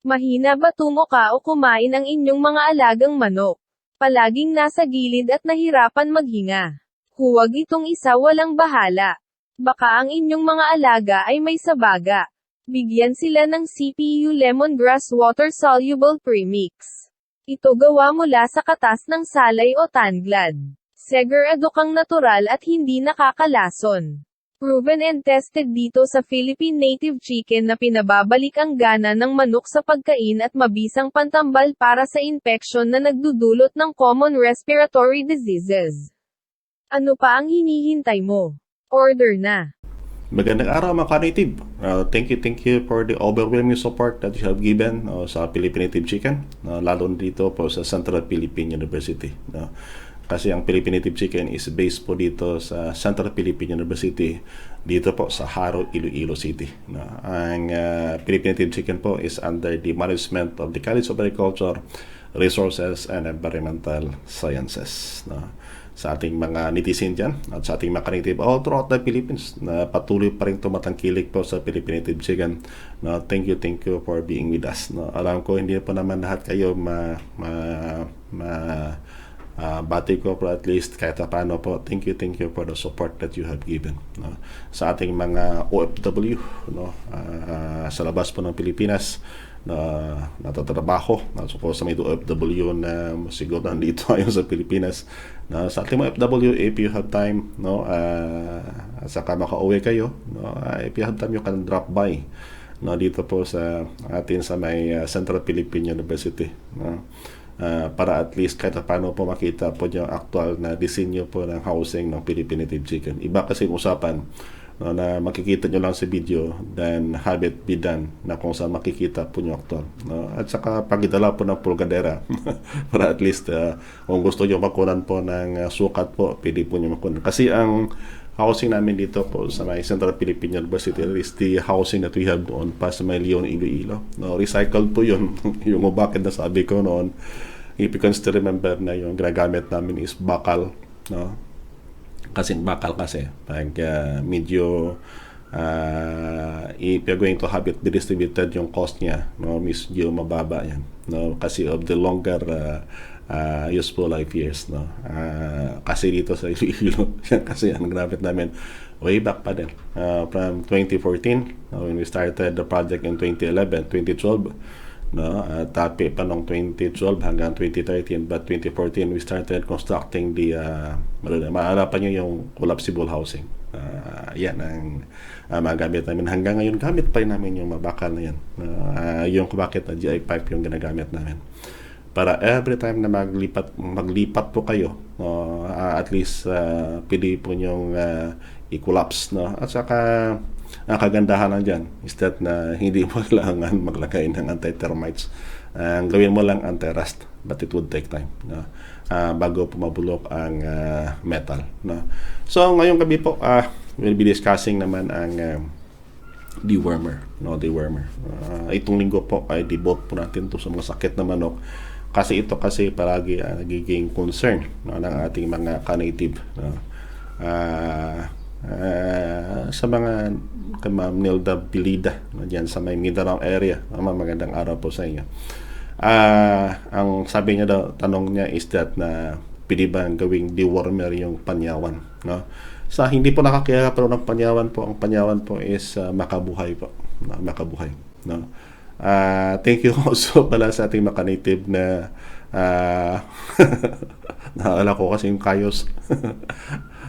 Mahina ba tumuka o kumain ang inyong mga alagang manok? Palaging nasa gilid at nahirapan maghinga. Huwag itong isa walang bahala. Baka ang inyong mga alaga ay may sabaga. Bigyan sila ng CPU Lemongrass Water Soluble Premix. Ito gawa mula sa katas ng salay o tanglad. Segurado kang natural at hindi nakakalason. Proven and tested dito sa Philippine Native Chicken na pinababalik ang gana ng manok sa pagkain at mabisang pantambal para sa infeksyon na nagdudulot ng common respiratory diseases. Ano pa ang hinihintay mo? Order na! Magandang araw mga ka-native. Thank you for the overwhelming support that you have given sa Philippine Native Chicken, lalo dito po sa Central Philippine University. Kasi ang Philippine Native Chicken is based po dito sa Central Philippine University, dito po sa Haro, Iloilo City. Ang Philippine Native Chicken po is under the management of the College of Agriculture, Resources and Environmental Sciences. Sa ating mga netizen dyan at sa ating mga ka-native all throughout the Philippines na patuloy pa rin tumatangkilik po sa Philippine Native Chicken. Thank you for being with us. Alam ko hindi po naman lahat kayo bati ko, pero at least kahit paano po, thank you for the support that you have given sa ating mga OFW sa labas po ng Pilipinas na natatrabaho. So po sa may OFW na siguro nandito ayon sa Pilipinas, sa ating mga OFW, if you have time at saka makauwi kayo, if you have time, you can drop by dito po sa atin sa may Central Philippine University, para at least kahit paano po makita po yung actual na disenyo po ng housing ng Philippine Native Chicken. Iba kasi yung usapan na makikita nyo lang sa video than have it be done, na kung saan makikita po nyo actual. At saka pagdala po ng pulgadera para at least kung gusto nyo makunan po ng sukat po, pwede po nyo makunan. Kasi ang housing namin dito po sa may Central Philippine University is the housing that we have doon pa sa may Leon, Iloilo. Recycled po yun. Yung bakit nasabi ko noon, if you can still remember na yung ginagamit namin is bakal. Kasi bakal kasi pag medyo if you're going to have it distributed, yung cost niya medyo mababa yan, kasi of the longer useful life years, kasi dito sa Iloilo kasi ang ginamit namin way back pa din, from 2014 when we started the project in 2011, 2012, tapi pa nung 2012 hanggang 2013, but 2014 we started constructing the maalala pa nyo yung collapsible housing. Yan ang magamit namin hanggang ngayon. Gamit pa rin namin yung mabakal na yan, yung bakit na GI pipe yung ginagamit namin para every time na maglipat po kayo, at least pwede po nyong i-collapse, at saka ang kagandahan lang dyan is that na hindi mo kailangan maglagay ng anti-termites. Ang gawin mo lang anti-rust, but it would take time bago pumabulok ang metal. So ngayong gabi po, we'll be discussing naman ang dewormer. Itong linggo po ay devote po natin to sa mga sakit na manok, kasi ito kasi palagi nagiging concern ng ating mga ka-native. Sa mga Ma'am Nilda Pilida dyan sa may Mindanao area, magandang araw po sa inyo. Ang sabi niya daw, tanong niya is that na pwede ba gawing dewormer yung panyawan, sa hindi po nakakilala pero ng panyawan po, ang panyawan po is makabuhay po, makabuhay, thank you also pala sa ating mga native na naalala ko kasi yung kayos.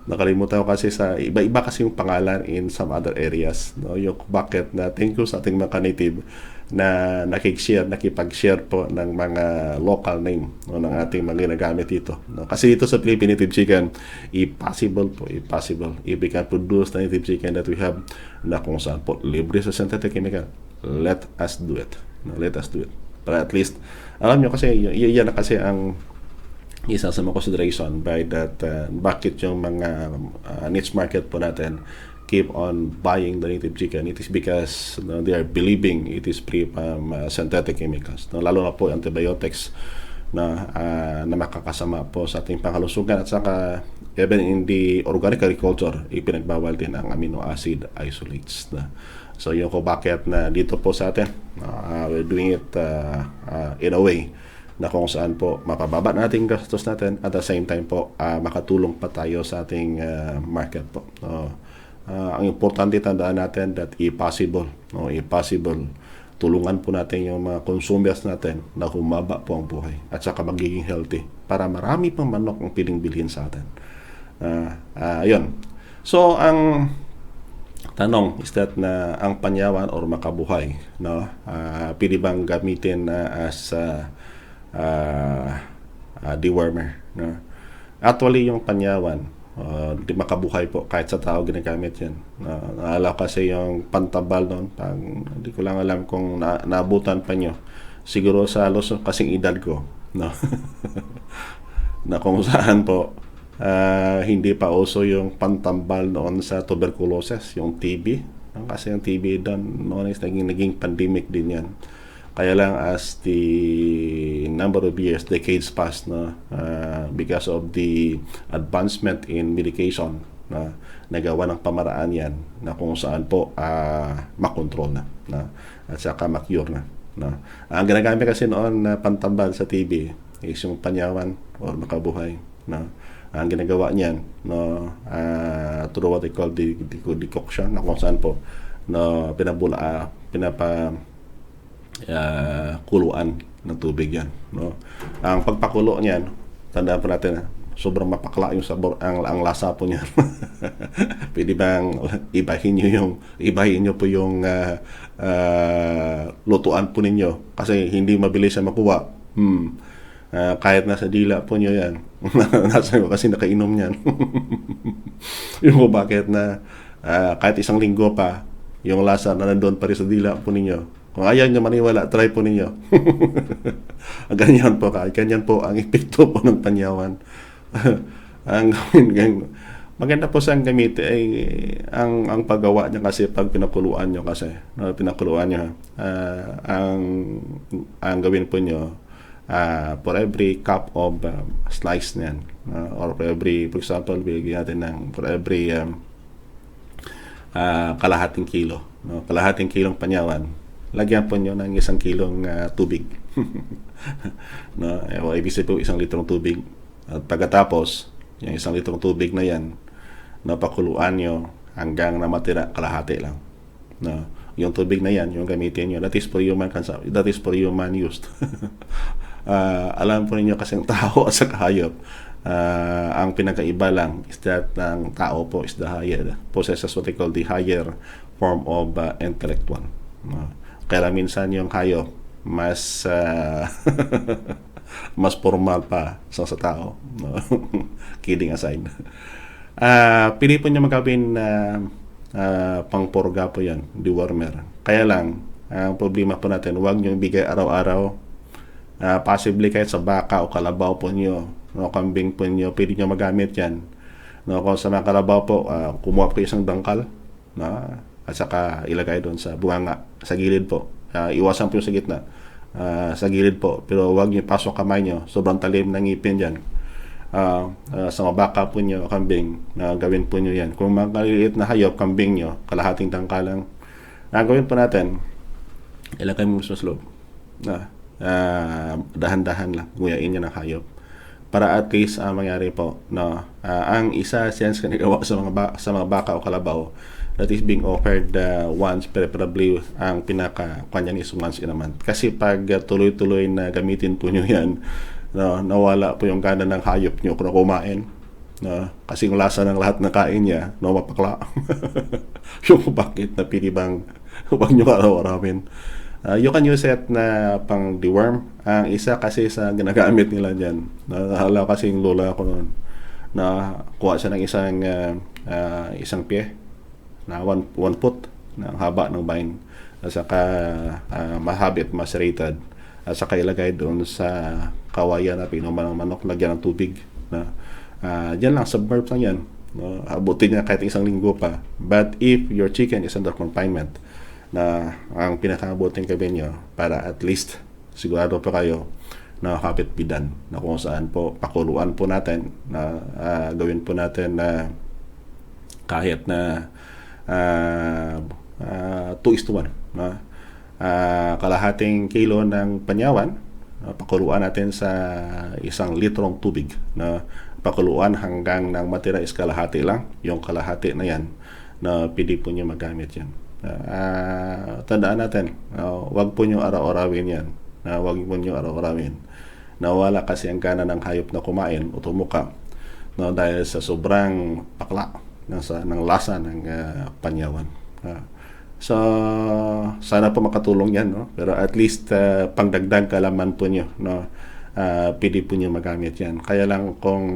Nakalimutan ko kasi sa iba-iba kasi yung pangalan in some other areas, yung bakit na thank you sa ating mga native na nakipag-share po ng mga local name ng ating mga ginagamit dito, kasi dito sa Philippine Native Chicken, impossible if we can produce the native chicken that we have na kung saan po libre sa synthetic chemical. Let us do it. Para at least alam nyo, kasi yan na kasi ang isa sa mga consideration by that bakit yung mga niche market po natin keep on buying the native chicken. It is because they are believing it is free from synthetic chemicals, lalo na po antibiotics na makakasama po sa ating pangkalusugan, at saka even in the organic agriculture, ipinagbawal din ang amino acid isolates na. So yun ko bakit na dito po sa atin, we're doing it in a way na kung saan po mapababa natin gastos natin at the same time po makatulong pa tayo sa ating market po. Ang importante tandaan natin that impossible, tulungan po natin yung mga consumers natin na humaba po ang buhay at saka magiging healthy para marami pang manok ang piling bilhin sa atin. Yun. So, ang tanong is that na ang panyawan or makabuhay, no? Pwede bang gamitin as dewormer, no? Actually, yung panyawan, di makabuhay po kahit sa tao ginagamit yan. Naalala kasi yung pantabal noon, hindi ko lang alam kung naabutan pa nyo. Siguro sa halos kasing edad ko, no? Na kung saan po hindi pa uso yung pantambal noon sa tuberculosis, yung TB. Kasi yung TB doon noon is naging pandemic din yan. Kaya lang as the number of years, decades passed, no, because of the advancement in medication, na nagawa ng pamaraan yan na kung saan po makontrol na, at saka makure na. Ang ginagamit kasi noon na pantambal sa TB is yung panyawan or makabuhay. No? Ang ginagawa niyan, no, through what they call the decoction, na kung saan po no, kuluan ng tubig yan, no. Ang pagpakulo niyan, tandaan po natin, sobrang mapakla yung sabor, ang lasa po niyan. Pwede bang ibahin nyo po yung lutuan po ninyo kasi hindi mabilis siya makuha. Kahit nasa dila po nyo yan. Nasa ko kasi nakainom yan. Yung po bakit na kahit isang linggo pa yung lasa na nandun pa rin sa dila po ninyo. Kung ayaw nyo maniwala, try po ninyo. Ganyan po ang epekto po ng panyawan. Maganda po sa gamit ay ang paggawa niya kasi pag pinakuluan nyo kasi, pinakuluan nyo, ang gawin po nyo, for every cup of slice niyan, or for example, bigyan natin ng for every kalahating kilo, no? Kalahating kilong panyawan, lagyan po nyo ng 1 kilong tubig. No? Ibig sabihin po 1 litrong tubig. At pagkatapos, yung 1 litrong tubig na yan, napakuluan nyo hanggang na matira kalahati lang. No? Yung tubig na yan, yung gamitin nyo, that is for human use. Alam po ninyo kasi ang tao at sa hayop, ang pinakaiba lang is that ang tao po is the higher, possesses what they call the higher form of intellectual. No? Kaya minsan yung hayop mas mas formal pa sa tao. No? Kidding aside. Pili po niya magawin pangpurga po yan, dewormer. Kaya lang, ang problema po natin, huwag nyo bigay araw-araw. Possibly kahit sa baka o kalabaw po nyo, no, kambing po nyo, pwede nyo magamit yan. No, kung sa mga kalabaw po, kumuha po isang dangkal, no, at saka ilagay doon sa bunganga, sa gilid po. Iwasan po yung sa gitna, sa gilid po. Pero huwag nyo pasok kamay nyo, sobrang talim ng ngipin dyan. Sa mga baka po nyo, kambing, gawin po nyo yan. Kung magkaliit na hayop, kambing nyo, kalahating dangkalang, gawin po natin, ilagay mo sa loob. Dahan-dahan lang, nguyain nyo ng hayop. Para at least mangyari po, no, ang isa sense na nagawa sa mga baka o kalabaw, that is being offered once, preferably ang pinaka-kanya is once in a month. Kasi pag tuloy-tuloy na gamitin po nyo yan, no, nawala po yung gana ng hayop nyo kung kumain. No? Kasi yung lasa ng lahat na kain niya, no, mapakla. Yung bakit na pinibang huwag nyo araw-arawin. You can use it na pang deworm. Ang isa kasi sa ginagamit nila dyan, nahala kasi yung lola ko noon, na kuha siya ng isang pie, na one foot na haba ng vine, at saka mahabit, macerated, at saka ilagay doon sa kawayan na pinuman ng manok, lagyan ng tubig na dyan lang, submerge lang yan, no? Abutin niya kahit 1 linggo pa. But if your chicken is under confinement, na ang pinakabuting gawin nyo para at least sigurado pa kayo na habit bidan, na kung saan po pakuluan po natin, na gawin po natin na kahit na 2:1, na kalahating kilo ng panyawan, pakuluan natin sa 1 litrong tubig, na pakuluan hanggang nang matira is kalahati lang. Yung kalahati na yan, na pwede po nyo magamit yan. Tandaan natin, wag po nyo araw-arawin yan, wag po nyo araw-arawin. Nawala kasi ang gana ng hayop na kumain o tumuka, no, dahil sa sobrang pakla ng lasa ng panyawan. So, sana po makatulong yan, no? Pero at least pangdagdag kalaman po nyo, no? Pwede po nyo magamit yan. Kaya lang kung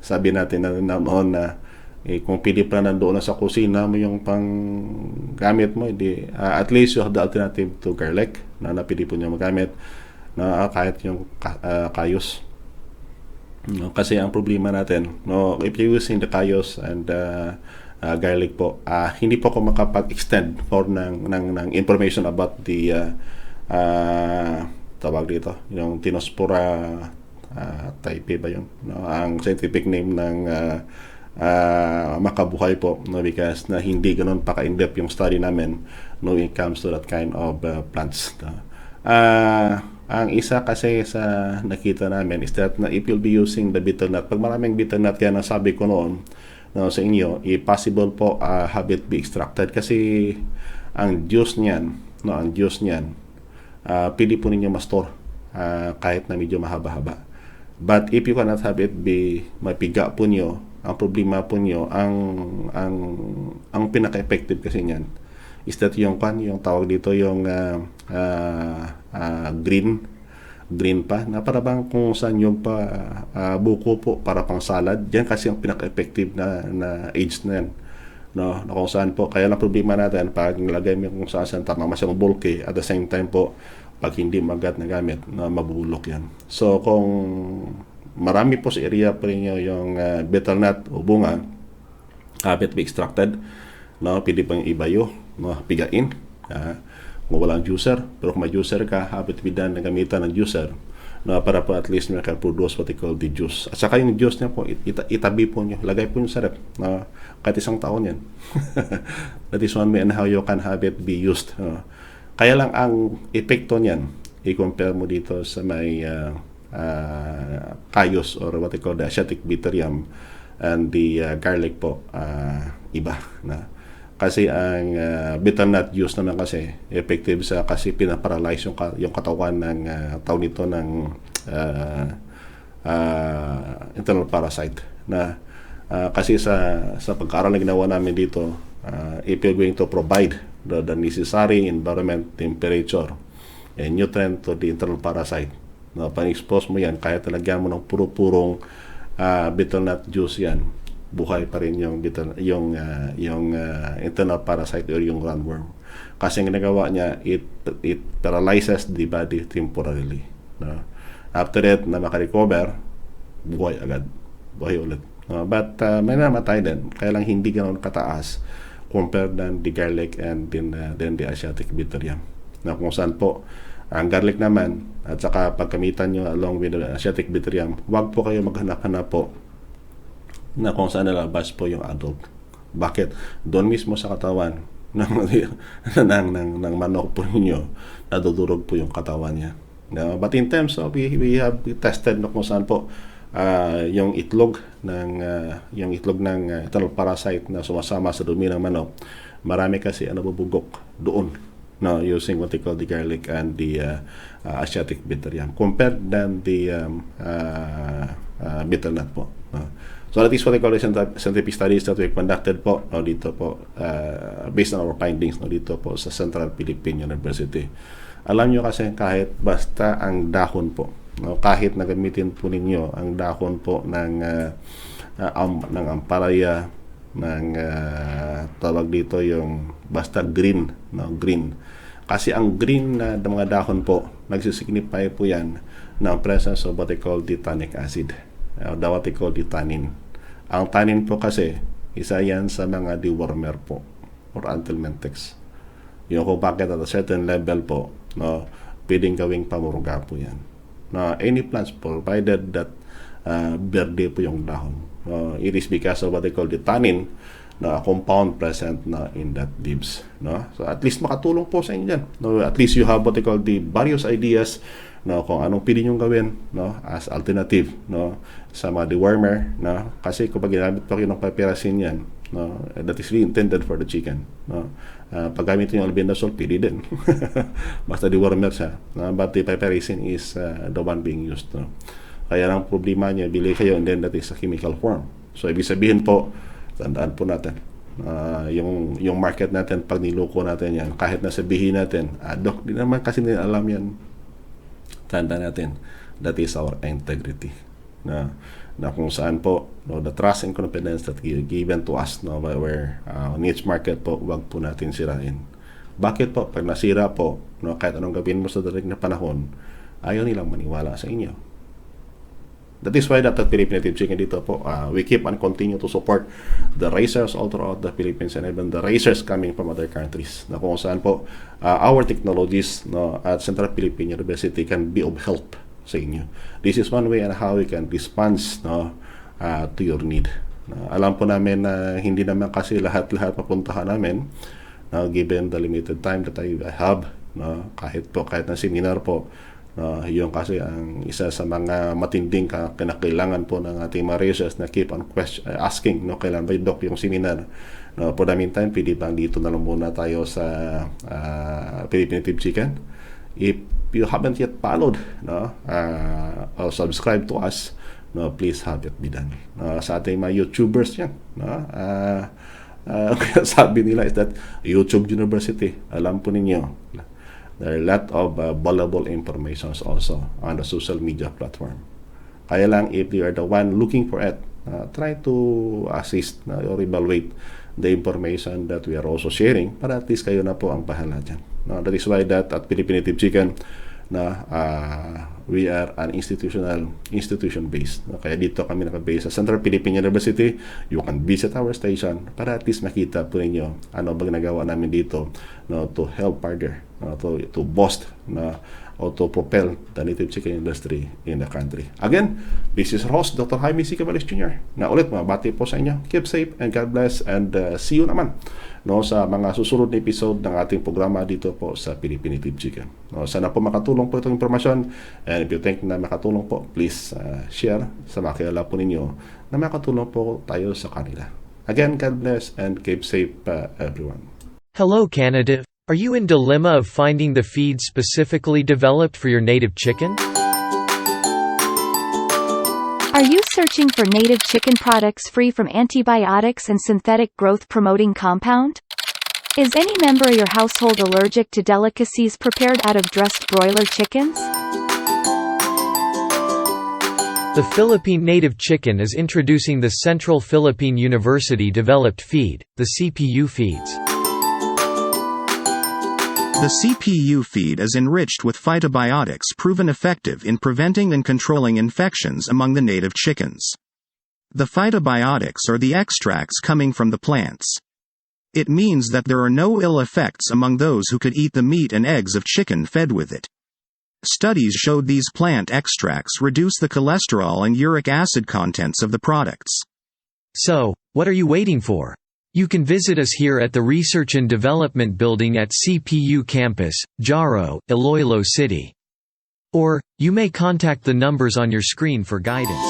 sabi natin na noon na kung pwede pa nandoon na sa kusina mo yung pang gamit mo, at least you have the alternative to garlic na pwede po nyo magamit, na kahit yung kayos, no? Kasi ang problema natin, no, if you're using the kayos and garlic po, hindi po ako makapag-extend for ng information about the tawag dito, yung Tinospora type ba yun, no? Ang scientific name ng makabuhay po, no? Because na hindi ganun pa ka-in-depth yung study namin, no, when it comes to that kind of plants, no? Ang isa kasi sa nakita namin is that na if you'll be using the bitter nut, pag maraming bitter nut, yan ang sabi ko noon, no, sa inyo, possible po have it be extracted kasi ang juice niyan, no, ang juice niyan, pwede po ninyo ma-store kahit na medyo mahaba-haba. But if you cannot have it be mapiga po nyo, ang problema po nyo, ang pinaka-effective kasi niyan is that yung tawag dito yung green pa, na para bang kung saan yung buko po para pang salad. Yan kasi ang pinaka-effective na age na yan, no, na kung saan po. Kaya lang problema natin pag nilagay mo kung saan tama masyadong bulky, at the same time po pag hindi magat na gamit, na mabulok yan. So kung marami po sa area pa rin yung betel nut o bunga, habit be extracted, no, pwede pang ibayo, no, pigain, kung walang juicer. Pero kung may juicer ka, habit bidan na gamitan ng juicer, no, para po at least may produce what they call the juice. At saka yung juice niya po, itabi po nyo, lagay po nyo sa rep, no, kahit 1 taon yan. That is one way and how you can have it be used, no. Kaya lang ang epekto niyan, i-compare mo dito sa may kayos or what they call the Asiatic bitter yam and the garlic po, iba na. Kasi ang bitter nut juice naman kasi effective sa, kasi pinaparalyze yung katawan ng tao nito ng internal parasite na kasi sa pagkaaral na ginawa namin dito, if you're going to provide the necessary environment, temperature and nutrient to the internal parasite, no, pan-expose mo yan, kaya talagyan mo ng puro-purong bitter nut juice yan, buhay pa rin yung internal parasite or yung roundworm. Kasi ang ginagawa niya, it paralyzes the body temporarily, no? After that, na makarecover, buhay agad, buhay ulit, no? But may namatay din, kaya lang hindi ganoon kataas compared than the garlic and then the Asiatic bitter yam, na kung saan po ang garlic naman at saka pagkamitan nyo along with the Asiatic bitter yam, wag po kayo maghanap-hanap po na kung saan nalabas po yung adult. Bakit? Doon mismo sa katawan ng manok po ninyo, nadudurog po yung katawan niya. But in terms of, we have tested na kung saan po yung itlog ng internal parasite na sumasama sa dumi ng manok, marami kasi nabubugok doon, no, using what they call the garlic and the Asiatic bitter yam compared than the bitter nut po. So that is what they call the scientific studies that we conducted po, no, dito po, based on our findings, no, dito po sa Central Philippine University. Alam nyo kasi kahit basta ang dahon po, no, kahit nagamitin po ninyo ang dahon po ng ampalaya, ng tawag dito yung basta green, no, green. Kasi ang green na mga dahon po, nagsisignify po yan ng presence of what they call the tannic acid, what they call the tannin. Ang tannin po kasi, isa yan sa mga dewormer po or anthelmintics. Yung kung bakit at a certain level po, no, pwedeng gawing pamurga po yan. na any plants provided that verde po yung dahon. It is because of what they call the tannin na compound present na in that leaves, no? So at least makatulong po sa inyo yan, no? At least you have what they call the various ideas, no, kung anong pili nyo gawin, no, as alternative, no, sa mga dewormer, no? Kasi kapag ginamit pa kayo ng piperasin yan, no, that is really intended for the chicken, no? Pag gamit nyo yung albendazole, pili din. Basta dewormer siya, no? But the piperasin is the one being used, no? Kaya lang problema niya, bili kayo and then that is a chemical form. So ibig sabihin po, tandaan po natin, yung market natin, pag niloko natin yan, kahit na sabihin natin, Dok, di naman kasi nila alam yan. Tandaan natin, that is our integrity. Na kung saan po, no, the trust and confidence that given to us, no, where niche market po, wag po natin sirain. Bakit po? Pag nasira po, no, kahit anong gawin mo sa darating na panahon, ayaw nilang maniwala sa inyo. That is why that Philippine Native Chicken dito po, we keep and continue to support the raisers all throughout the Philippines and even the raisers coming from other countries. Na kung saan po, our technologies, no, at Central Philippine University can be of help sa inyo. This is one way and how we can respond, no, to your need. Alam po namin na hindi naman kasi lahat-lahat mapuntahan namin, given the limited time that I have, no, kahit na seminar po, yung kasi ang isa sa mga matinding kinakailangan po ng ating mga researchers na keep on asking, no, kailan ba Doc yung seminar, no? For the meantime, pwede bang dito na lang muna tayo sa Philippine Native Chicken. If you haven't yet followed, no, or subscribe to us, no, please have it be done. Sa ating mga YouTubers yan, no, sabi nila is that YouTube University, alam po ninyo, there are a lot of valuable informations also on the social media platform. Kaya lang, if you are the one looking for it, try to assist or evaluate the information that we are also sharing para at least kayo na po ang bahala dyan. That is why that at Philippine Native Chicken, we are an institution-based. Kaya dito kami nakabase sa Central Philippine University. You can visit our station para at least makita po ninyo ano ba ginagawa namin dito, no, to help further, to boost or to propel the native chicken industry in the country. Again, this is host Dr. Jaime C. Caballes Jr. Na ulit mabati po sa inyo. Keep safe and God bless and see you naman, no, sa mga susunod na episode ng ating programa dito po sa Philippine Native Chicken. No, sana po makatulong po itong impormasyon, and if you think na makatulong po, please share sa mga kilala po ninyo na makatulong po tayo sa kanila. Again, God bless and keep safe everyone. Hello Canada. Are you in dilemma of finding the feed specifically developed for your native chicken? Are you searching for native chicken products free from antibiotics and synthetic growth-promoting compound? Is any member of your household allergic to delicacies prepared out of dressed broiler chickens? The Philippine Native Chicken is introducing the Central Philippine University developed feed, the CPU feeds. The CPU feed is enriched with phytobiotics proven effective in preventing and controlling infections among the native chickens. The phytobiotics are the extracts coming from the plants. It means that there are no ill effects among those who could eat the meat and eggs of chicken fed with it. Studies showed these plant extracts reduce the cholesterol and uric acid contents of the products. So, what are you waiting for? You can visit us here at the Research and Development Building at CPU Campus, Jaro, Iloilo City. Or, you may contact the numbers on your screen for guidance.